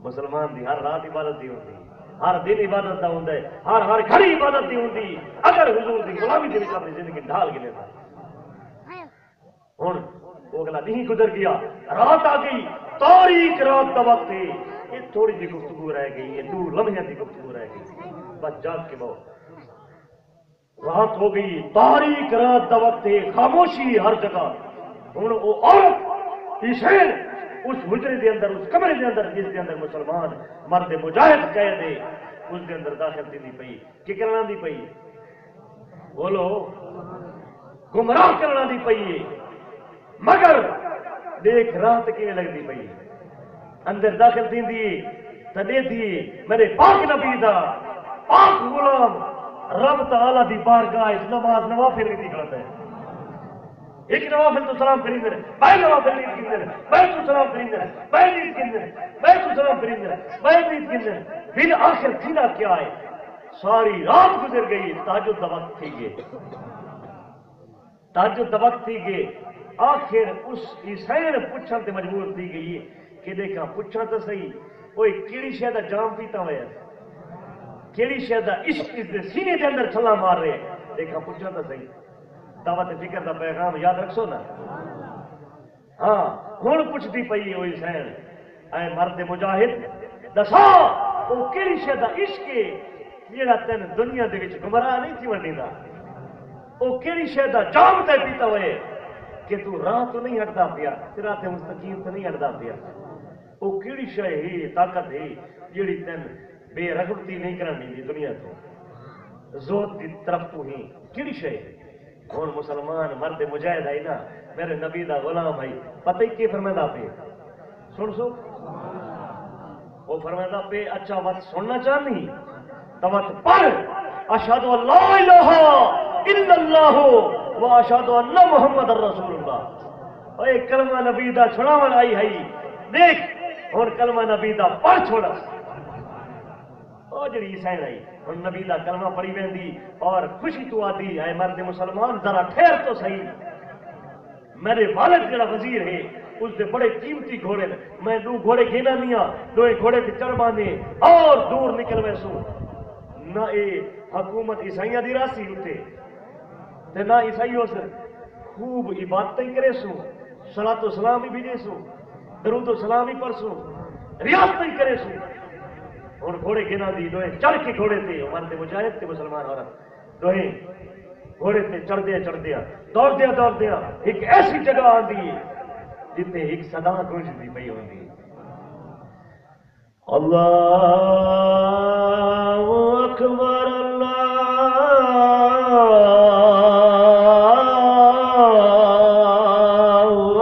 مسلمان دی ہر رات عبادت دی ہوندی، ہر دن عبادت دا ہوندا ہے، ہر گھڑی عبادت دی ہوندی، اگر حضور دی غلامی دے وچ اپنی زندگی ڈھال کے لیتا ہن وہ اگلا نہیں گزر گیا، رات آ گئی، تاریک رات کا وقت ہے، یہ تھوڑی سی گفتگو رہ گئی، یہ 2 لمحے کی گفتگو رہ گئی، بس جاگ کے بہت رات ہو گئی، تاریک رات کا وقت ہے، خاموشی ہر جگہ۔ ہوں وہ عورت حسین اس حجرے دے اندر، اس کمرے دے اندر جس دے اندر مسلمان مرد مجاہد قید ہے، اس دے اندر داخل دی پئی، کی کرنا دی پئی؟ بولو، گمراہ کرنا دی پئی ہے، مگر دیکھ رات کیویں لگتی پئی، اندر داخل دیندی تدے دی میرے پاک نبی دا پاک غلام رب تعالی دی بارگاہ نماز نوافل نہیں کرتا ہے، ایک نوافل تو سلام کریں گے، بھائی نوافل نہیں کریں گے، بھائی تو سلام کریں گے، بھائی نہیں کریں گے، بھائی تو سلام کریں گے، بھائی نہیں کریں گے، پھر آخر تھینا کیا ہے؟ ساری رات گزر گئی، تہجد دا وقت تھی گئے، تہجد دا وقت تھی گئے، آخر اس حسین پوچھن تے مجبور تھی گئی کہ دیکھا پوچھا تو صحیح، کوئی کیڑی شے دا جام پیتا ہوا، کیڑی شے دا عشق اس دے سینے دے اندر چھلا مار رہے، دیکھا پوچھا تو صحیح، دعوت فکر دا پیغام یاد رکھو نا۔ ہاں ہن پوچھتی پئی وہ حسین، اے مرد مجاہد دسا وہ کیڑی شے دا عشق ہے جیڑا تین دنیا دے وچ گمراہ نہیں تھی ونڈیدا، وہ کیڑی شے دا جام تے پیتا ہوئے کہ تو راہ تو نہیں ہٹدا پیا، صراط مستقیم تو نہیں ہٹدا پیا، وہ کیڑی شے ہے، طاقت ہے جیڑی تین بے رغبتی نہیں کرانی دی دنیا تو، زود دی طرف تو ہی کیڑی شے؟ ہن مسلمان مرد مجاہد ہے نا، میرے نبی دا غلام ہے، پتہ ہی کی فرماتا پہ، سن سو وہ فرماتا پہ، اچھا وقت سننا چاہنی تو وقت پر اشہد ان لا الہ الا اللہ و اشہد ان محمد رسول اللہ، اے کلمہ نبی دا چھڑاون آئی ہے، دیکھ ہن کلمہ نبی دا پر چھوڑا، او جڑی حسین آئی ہن نبی دا کلمہ پڑھی ویندی اور خوشی تو آتی، اے مرد مسلمان ذرا ٹھہر تو صحیح، میرے والد جڑا وزیر ہے اس دے بڑے قیمتی گھوڑے، میں 2 گھوڑے گھینا نیا، 2 گھوڑے تے چڑھ باندھے اور دور نکل ویسو، نہ اے حکومت عیسائیاں دی راسی ہوتے تے نہ عیسائیوں سے خوب عبادتیں کرے سو، صلاۃ و سلام ہی بھیجے سو، درود و سلام ہی پڑھ سو، ریاستیں کرے سو، اور گھوڑے گنا دی 2 چڑھ کے گھوڑے تے مرد مجاہد تے مسلمان عورت 2 گھوڑے تے چڑھ دیا دوڑ دیا ایک ایسی جگہ آندی جتنے ایک صدا گونجتی پئی ہوندی، اللہ اکبر اللہ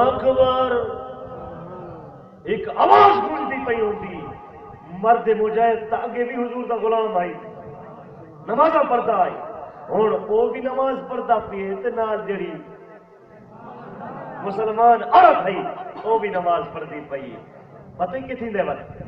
اکبر، ایک آواز گونجتی پئی ہوندی، مرد مجاہد تاکہ بھی حضور دا غلام آئی نمازاں پڑھتا آئی، ہوں وہ بھی نماز پڑھتا پی تے نال جڑی مسلمان عورت ہے وہ بھی نماز پڑھتی پئی، پتہ ہی کتنی دے وقت